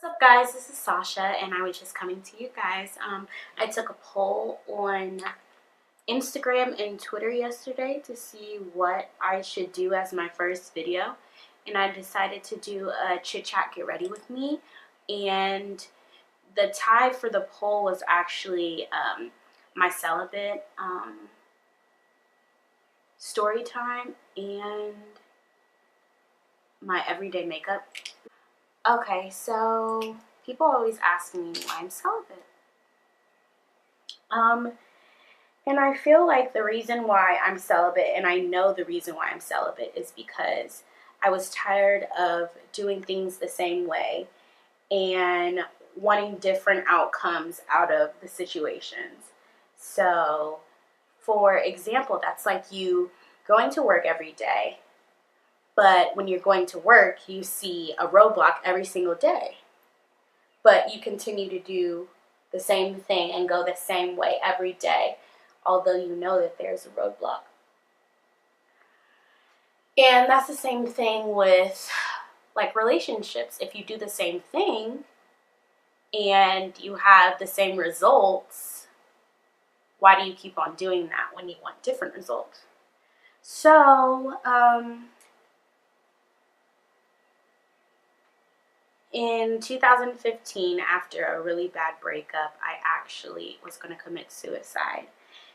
What's up, guys? This is Sasha, and I was just coming to you guys. I took a poll on Instagram and Twitter yesterday to see what I should do as my first video, and I decided to do a chit chat get ready with me. And the tie for the poll was actually my celibate story time and my everyday makeup. Okay, so people always ask me why I'm celibate. And I feel like the reason why I'm celibate, and I know the reason why I'm celibate, is because I was tired of doing things the same way and wanting different outcomes out of the situations. So, for example, that's like you going to work every day, but when you're going to work, you see a roadblock every single day. But you continue to do the same thing and go the same way every day, although you know that there's a roadblock. And that's the same thing with like relationships. If you do the same thing and you have the same results, why do you keep on doing that when you want different results? So, in 2015, after a really bad breakup, I actually was going to commit suicide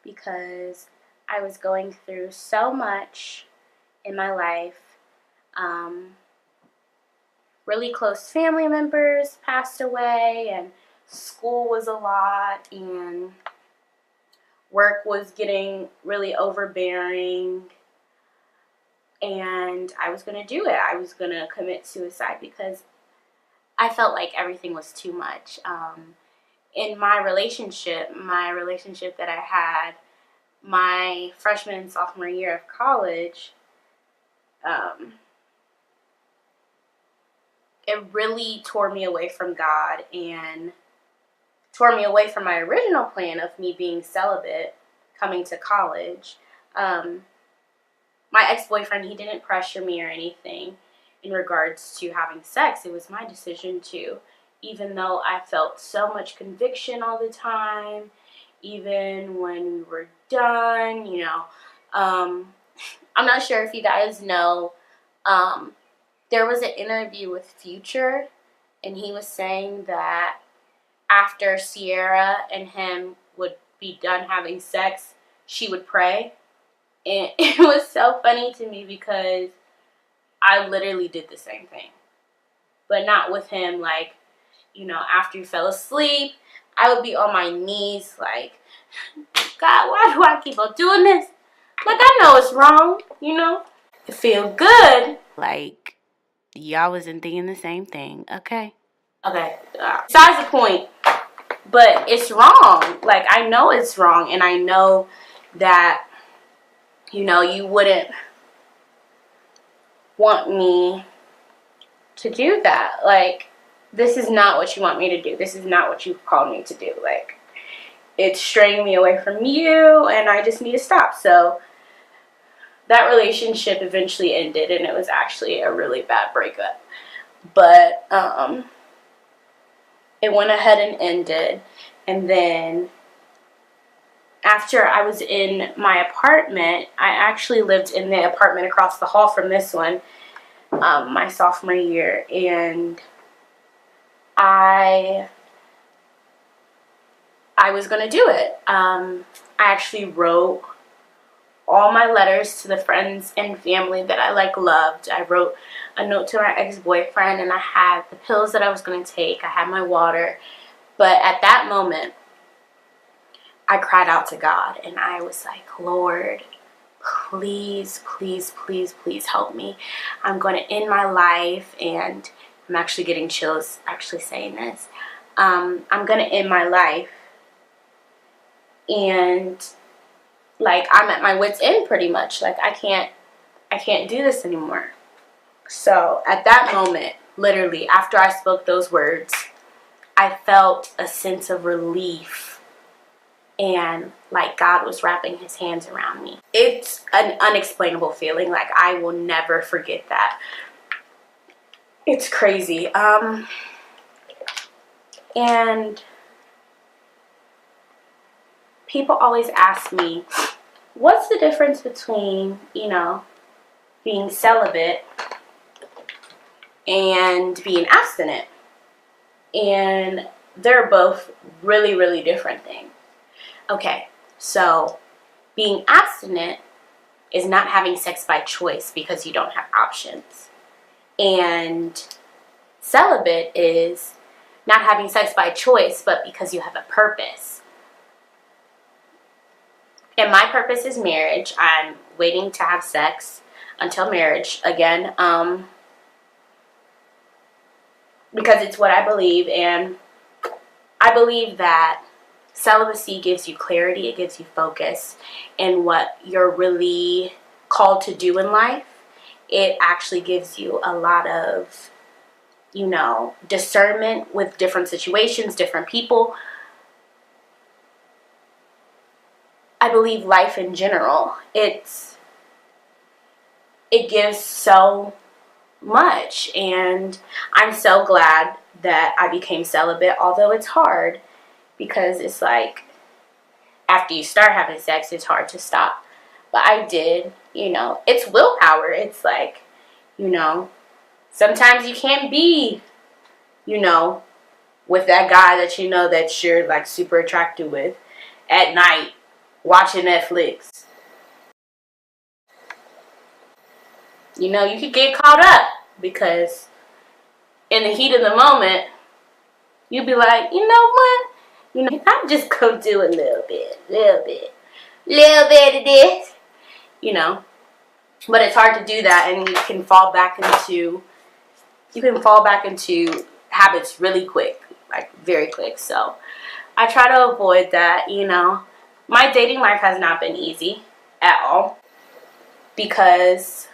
because I was going through so much in my life. Really close family members passed away, and school was a lot, and work was getting really overbearing. And I was going to do it. I was going to commit suicide because I felt like everything was too much. In my relationship that I had my freshman and sophomore year of college, it really tore me away from God and tore me away from my original plan of me being celibate coming to college. My ex-boyfriend, he didn't pressure me or anything in regards to having sex. It was my decision to, even though I felt so much conviction all the time, even when we were done, I'm not sure if you guys know, there was an interview with Future, and he was saying that after Sierra and him would be done having sex, she would pray. And it was so funny to me because I literally did the same thing, but not with him. Like, after he fell asleep, I would be on my knees like, God, why do I keep on doing this? Like, I know it's wrong, It feel good. Like, y'all wasn't thinking the same thing, okay? Okay, besides the point, but it's wrong. Like, I know it's wrong, and I know that, you wouldn't want me to do that. Like, this is not what you want me to do. This is not what you called me to do. Like, it's straying me away from you, and I just need to stop. So that relationship eventually ended, and it was actually a really bad breakup. But it went ahead and ended. And then after I was in my apartment, I actually lived in the apartment across the hall from this one, my sophomore year, and I was going to do it. I actually wrote all my letters to the friends and family that I loved. I wrote a note to my ex-boyfriend, and I had the pills that I was going to take. I had my water. But at that moment, I cried out to God, and I was like, Lord, please, please, please, please help me. I'm going to end my life, and I'm actually getting chills actually saying this. I'm going to end my life, and like, I'm at my wit's end pretty much. Like, I can't do this anymore. So at that moment, literally, after I spoke those words, I felt a sense of relief, and like God was wrapping his hands around me. It's an unexplainable feeling. Like, I will never forget that. It's crazy. And people always ask me, what's the difference between, being celibate and being abstinent? And they're both really, really different things. Okay, so being abstinent is not having sex by choice because you don't have options. And celibate is not having sex by choice, but because you have a purpose. And my purpose is marriage. I'm waiting to have sex until marriage again, because it's what I believe, and I believe that celibacy gives you clarity, it gives you focus in what you're really called to do in life. It actually gives you a lot of, discernment with different situations, different people. I believe life in general, it gives so much, and I'm so glad that I became celibate, although it's hard, because it's like after you start having sex, it's hard to stop. But I did, it's willpower. It's like, sometimes you can't be, with that guy that that you're like super attracted with at night watching Netflix. You could get caught up because in the heat of the moment, you'd be like, you know what? I'm just gonna do a little bit of this, But it's hard to do that, and you can fall back into habits really quick, like very quick. So I try to avoid that, My dating life has not been easy at all because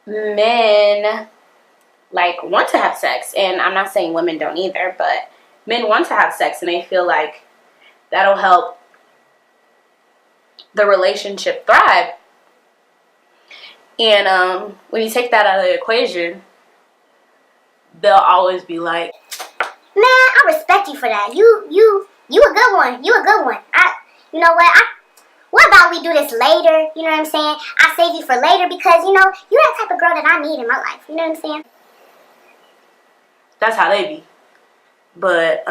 men want to have sex, and I'm not saying women don't either, but men want to have sex and they feel like that'll help the relationship thrive. And when you take that out of the equation, they'll always be like, man, I respect you for that. You a good one. You a good one. You know what about we do this later? You know what I'm saying? I save you for later because, you're that type of girl that I need in my life. You know what I'm saying? that's how they be. But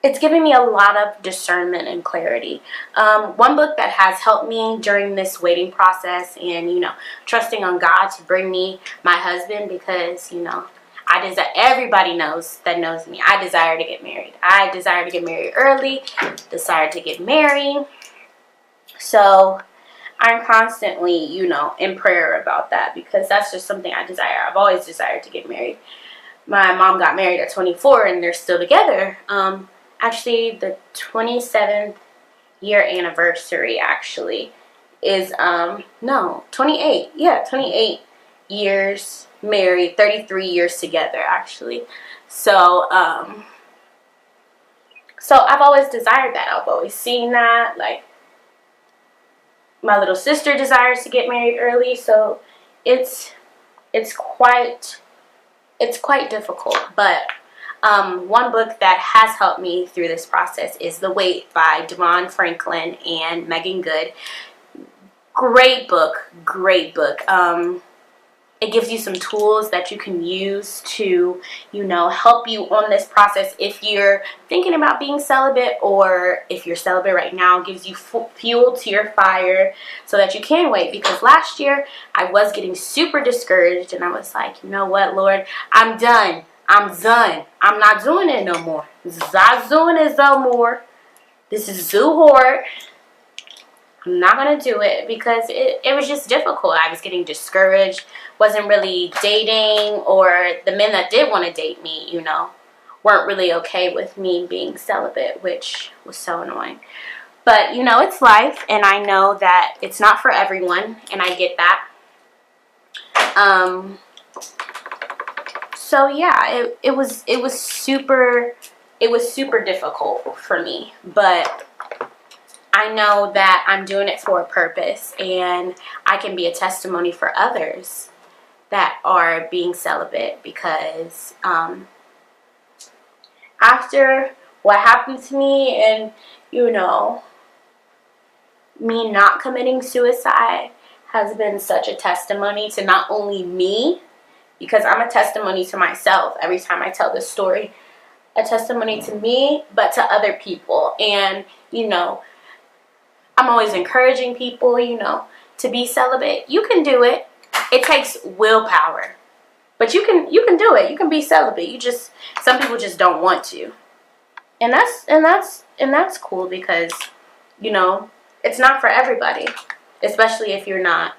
it's given me a lot of discernment and clarity. One book that has helped me during this waiting process and, trusting on God to bring me my husband, because, everybody knows me. I desire to get married. I desire to get married early, desire to get married. So I'm constantly, in prayer about that, because that's just something I desire. I've always desired to get married. My mom got married at 24 and they're still together. Actually, the 27th year anniversary actually is, 28. Yeah, 28 years married, 33 years together actually. So I've always desired that. I've always seen that. Like, my little sister desires to get married early, so it's quite difficult. But one book that has helped me through this process is The Wait by Devon Franklin and Megan Good. Great book. It gives you some tools that you can use to, help you on this process if you're thinking about being celibate, or if you're celibate right now. It gives you fuel to your fire so that you can wait. Because last year I was getting super discouraged and I was like, you know what, Lord, I'm done. I'm not doing it no more. I'm doing it no more. This is too hard. I'm not going to do it, because it was just difficult. I was getting discouraged, wasn't really dating, or the men that did want to date me, weren't really okay with me being celibate, which was so annoying. But, it's life, and I know that it's not for everyone, and I get that. So yeah, it was super difficult for me, but I know that I'm doing it for a purpose, and I can be a testimony for others that are being celibate, because after what happened to me, and me not committing suicide has been such a testimony to not only me, because I'm a testimony to myself every time I tell this story, a testimony to me, but to other people. And I'm always encouraging people, to be celibate. You can do it. It takes willpower, but you can do it. You can be celibate. Some people just don't want to, and that's cool, because it's not for everybody, especially if you're not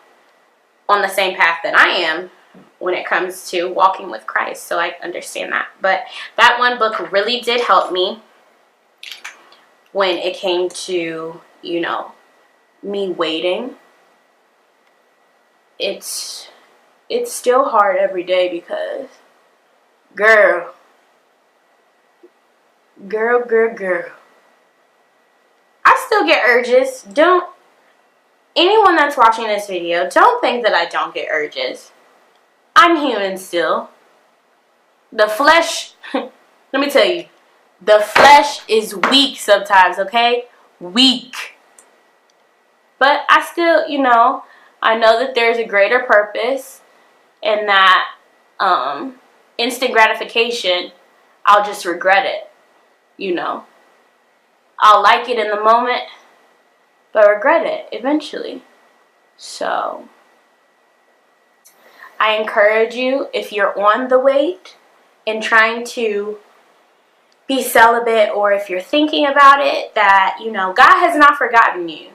on the same path that I am when it comes to walking with Christ. So I understand that. But that one book really did help me when it came to, me waiting. It's still hard every day, because girl, I still get urges. Anyone that's watching this video, don't think that I don't get urges. I'm human still. The flesh, let me tell you, the flesh is weak sometimes, okay? Weak. But I still, I know that there's a greater purpose, and that instant gratification, I'll just regret it, I'll like it in the moment, but regret it eventually. So I encourage you, if you're on the wait and trying to be celibate, or if you're thinking about it, that, God has not forgotten you.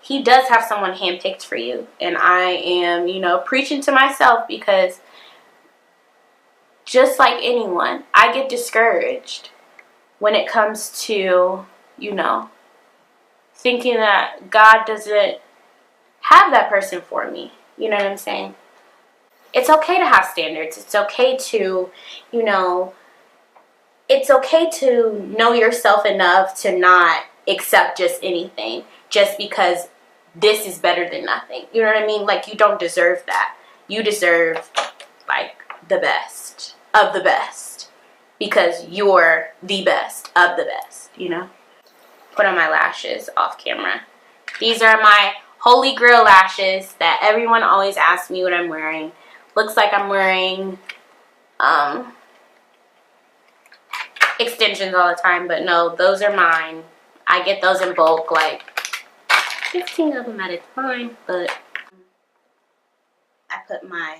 He does have someone handpicked for you. And I am, preaching to myself, because just like anyone, I get discouraged when it comes to, thinking that God doesn't have that person for me. You know what I'm saying? It's okay to have standards. It's okay to, it's okay to know yourself enough to not accept just anything just because this is better than nothing. You know what I mean? Like, you don't deserve that. You deserve, like, the best of the best, because you're the best of the best, Put on my lashes off camera. These are my Holy Grail lashes that everyone always asks me what I'm wearing. Looks like I'm wearing extensions all the time, but no, those are mine. I get those in bulk, like 15 of them at a time, but I put my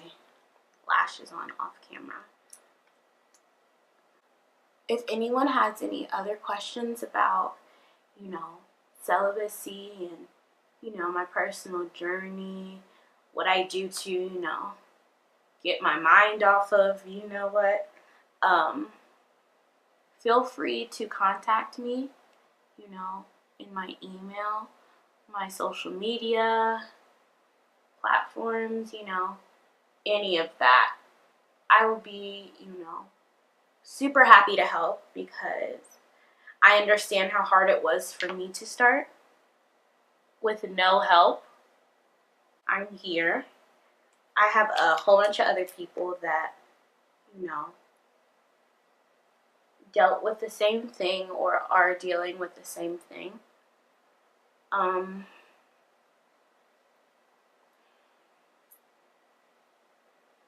lashes on off camera. If anyone has any other questions about, celibacy and, my personal journey, what I do to, get my mind off of, feel free to contact me, in my email, my social media platforms, any of that. I will be, super happy to help, because I understand how hard it was for me to start with no help. I'm here. I have a whole bunch of other people that, dealt with the same thing or are dealing with the same thing. And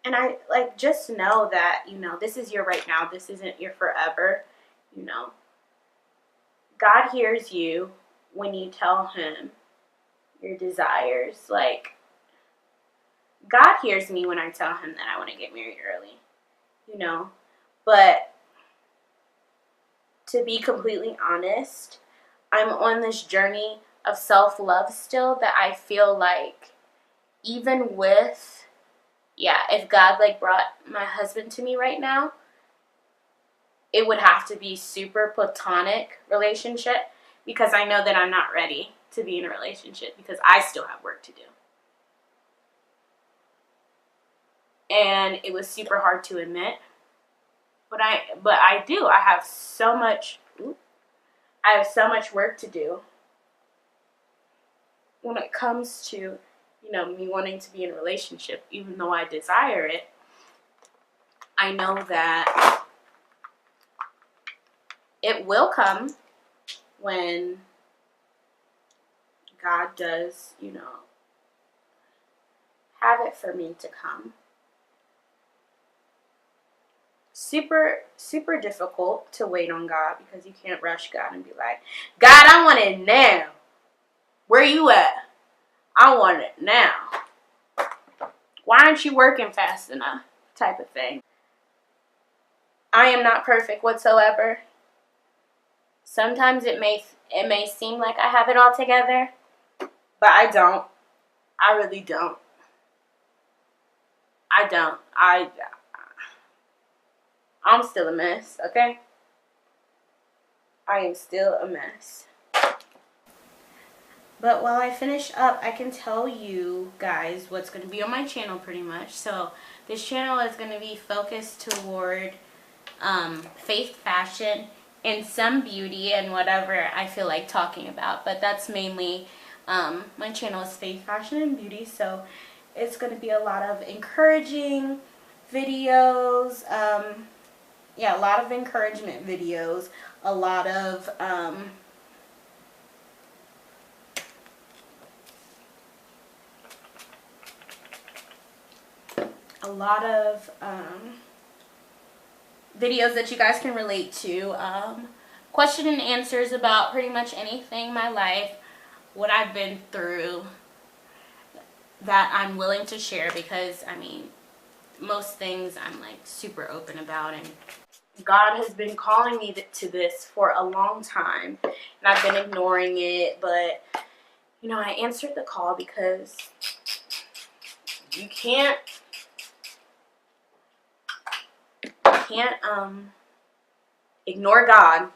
I, just know that, this is your right now. This isn't your forever, God hears you when you tell him your desires. Like, God hears me when I tell him that I want to get married early, But to be completely honest, I'm on this journey of self-love still, that I feel like, even with, if God, brought my husband to me right now, it would have to be super platonic relationship, because I know that I'm not ready to be in a relationship, because I still have work to do. And it was super hard to admit, but I do. I have so much work to do when it comes to, me wanting to be in a relationship, even though I desire it, I know that it will come when God does, have it for me to come. Super, super difficult to wait on God because you can't rush God and be like, God, I want it now. Where you at? I want it now. Why aren't you working fast enough? Type of thing. I am not perfect whatsoever. Sometimes it may seem like I have it all together, but I don't. I really don't. I don't. I'm still a mess, okay? I am still a mess. But while I finish up, I can tell you guys what's going to be on my channel pretty much. So this channel is going to be focused toward faith, fashion, and some beauty and whatever I feel like talking about. But that's mainly, my channel is faith, fashion, and beauty. So it's going to be a lot of encouraging videos. Yeah, a lot of encouragement videos. A lot of... videos that you guys can relate to, question and answers about pretty much anything in my life, what I've been through, that I'm willing to share, because most things I'm like super open about, and God has been calling me to this for a long time, and I've been ignoring it. But I answered the call because you can't ignore God.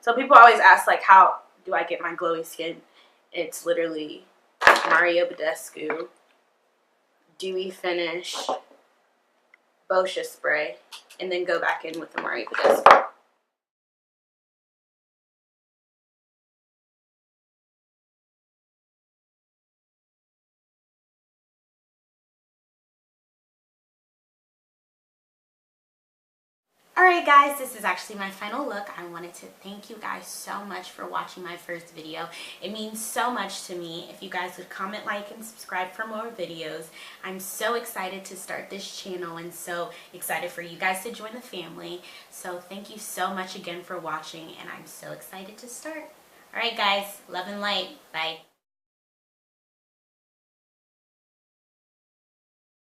So people always ask, like, how do I get my glowy skin? It's literally Mario Badescu, dewy finish, Sosha spray, and then go back in with the Mario Badescu. Alright guys, this is actually my final look. I wanted to thank you guys so much for watching my first video. It means so much to me if you guys would comment, like, and subscribe for more videos. I'm so excited to start this channel and so excited for you guys to join the family. So thank you so much again for watching, and I'm so excited to start. Alright guys, love and light. Bye.